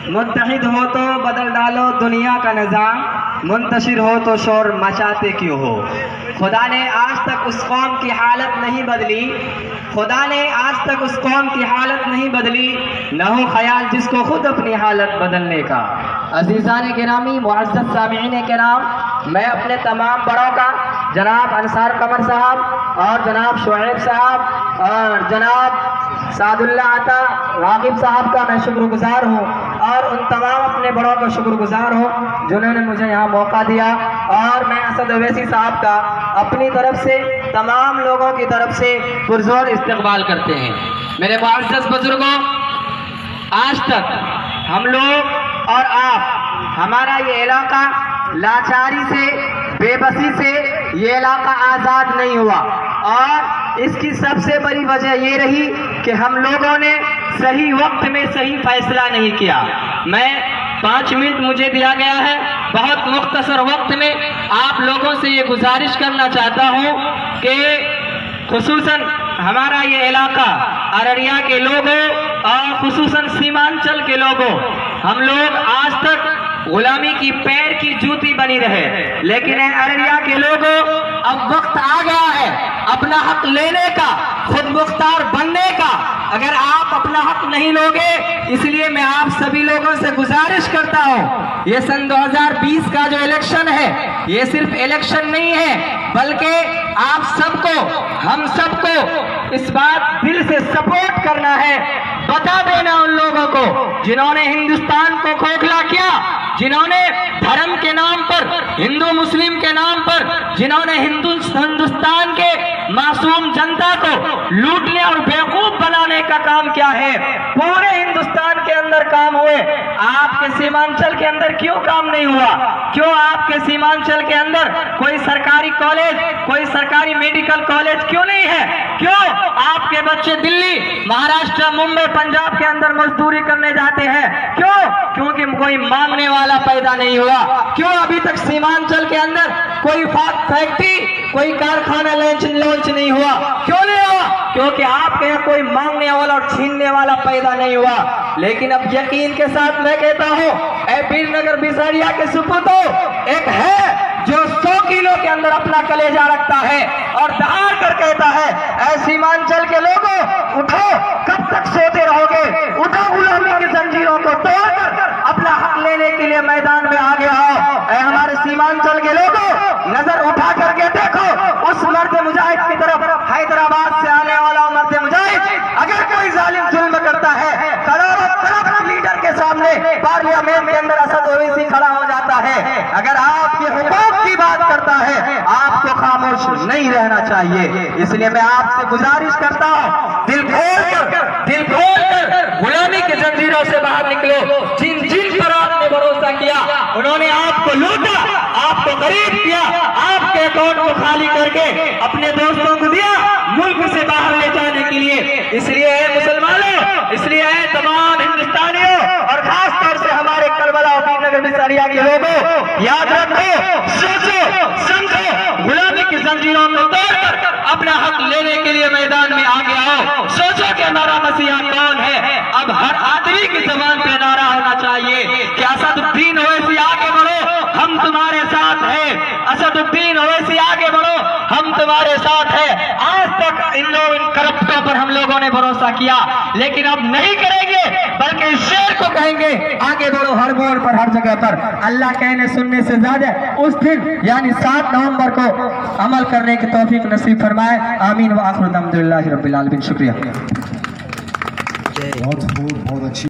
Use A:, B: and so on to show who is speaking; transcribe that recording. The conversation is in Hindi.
A: मुत्तहिद हो तो बदल डालो दुनिया का निज़ाम, मुंतशिर हो तो शोर मचाते क्यों हो। खुदा ने आज तक उस कौम की हालत नहीं बदली, खुदा ने आज तक उस कौम की हालत नहीं बदली, न हो ख्याल जिसको खुद अपनी हालत बदलने का। अज़ीज़ान किरामी, मुअज़्ज़ज़ सामिईन किराम, मैं अपने तमाम बड़ों का, जनाब अंसार कमर साहब और जनाब शुएब साहब और जनाब सादुल्ला आता रागिब साहब का मैं शुक्रगुजार हूँ, और उन तमाम अपने बड़ों का शुक्रगुजार हूँ जिन्होंने मुझे यहाँ मौका दिया। और मैं असद अवैसी साहब का अपनी तरफ से, तमाम लोगों की तरफ से पुरजोर इस्तकबाल करते हैं। मेरे मुअज़्ज़ज़ बुजुर्गों, आज तक हम लोग और आप, हमारा ये इलाका लाचारी से, बेबसी से ये इलाका आज़ाद नहीं हुआ, और इसकी सबसे बड़ी वजह ये रही कि हम लोगों ने सही वक्त में सही फैसला नहीं किया। मैं 5 मिनट मुझे दिया गया है, बहुत मुख्तसर वक्त में आप लोगों से ये गुजारिश करना चाहता हूँ कि खुसूसन हमारा ये इलाका अररिया के लोगों और खुसूसन सीमांचल के लोगों, हम लोग आज तक गुलामी की पैर की जूती बनी रहे, लेकिन अररिया के लोगों अब वक्त आ गया है अपना हक लेने का, खुद मुख्तार बनने का। अगर आप अपना हक नहीं लोगे, इसलिए मैं आप सभी लोगों से गुजारिश करता हूँ, ये सन 2020 का जो इलेक्शन है, ये सिर्फ इलेक्शन नहीं है, बल्कि आप सबको, हम सबको इस बात दिल से सपोर्ट करना है। बता देना उन लोगों को जिन्होंने हिंदुस्तान को खोखला किया, जिन्होंने धर्म के नाम पर, हिंदू मुस्लिम के नाम पर, जिन्होंने हिंदुस्तान के मासूम जनता को लूटने और बेवकूफ बनाने का काम किया है, पूरे हिंदुस्तान के अंदर काम हुए। आपके सीमांचल के अंदर क्यों काम नहीं हुआ? क्यों आपके सीमांचल के अंदर कोई सरकारी कॉलेज, कोई सरकारी मेडिकल कॉलेज क्यों नहीं है? क्यों आपके बच्चे दिल्ली, महाराष्ट्र, मुंबई, पंजाब के अंदर मजदूरी करने जाते हैं? क्यों? क्योंकि कोई मांगने वाला पैदा नहीं हुआ। क्यों अभी तक सीमांचल के अंदर कोई फैक्ट्री, कोई कारखाना लॉन्च नहीं हुआ? क्यों नहीं हुआ? क्योंकि आपके यहाँ कोई मांगने वाला और छीनने वाला पैदा नहीं हुआ। लेकिन अब यकीन के साथ मैं कहता हूँ, वीरनगर बिसारिया के सुपुतो एक है जो 100 किलो के अंदर अपना कलेजा रखता है और दहाड़ कर कहता है, ऐ सीमांचल के लोगों, उठो, कब तक सोते रहोगे? उठो, गुलामी की जंजीरों को तोड़कर अपना हक लेने के लिए मैदान में आगे आओ। ऐ हमारे सीमांचल के लोगों, नजर उठा करके देखो उस मर्द मुजाहिद की तरफ, हैदराबाद से आने वाला मर्द मुजाहिद। अगर कोई जालिम जुल्म करता है, करोड़ों लीडर के सामने पार्लियामेंट के अंदर असद ओवैसी खड़ा हो जाता है। अगर आपके हुकूक की बात करता है, आपको खामोश नहीं रहना चाहिए। इसलिए मैं आपसे गुजारिश करता हूँ, दिल खोल कर गुलामी की जंजीरों से बाहर निकलो। जिन जिन पर आपने भरोसा किया, उन्होंने आपको लूटा, आपको गरीब किया, आपके अकाउंट को खाली करके अपने दोस्तों को दिया मुल्क से बाहर ले जाने के लिए। इसलिए मुसलमानों, इसलिए तमाम हिंदुस्तानियों और खास तौर से हमारे करबला और वीरनगर बिसारिया के लोगों, याद रखो, सोचो, समझो, गुलामी की जंजीरों को तोड़कर अपना हक लेने के लिए मैदान में आगे आओ। सोचो कि हमारा मसीहा कौन है। अब हर आदमी की जबान पे नारा होना चाहिए कि असदुद्दीन ओवैसी आगे बढ़ो, हम तुम्हारे साथ हैं। असदुद्दीन ओवैसी आगे बढ़ो, हम तुम्हारे साथ हैं। आज तक इन करप्टों पर हम लोगों ने भरोसा किया, लेकिन अब नहीं करेंगे, बल्कि इस शेर को कहेंगे, आगे बढ़ो हर मोड़ पर, हर जगह पर। अल्लाह कहने सुनने से ज्यादा उस दिन यानी 7 नवंबर को अमल करने की तौफीक नसीब फरमाए। आमीन व आखिर अल्हम्दुलिल्लाहि रब्बिल आलमीन। शुक्रिया।
B: बहुत अच्छी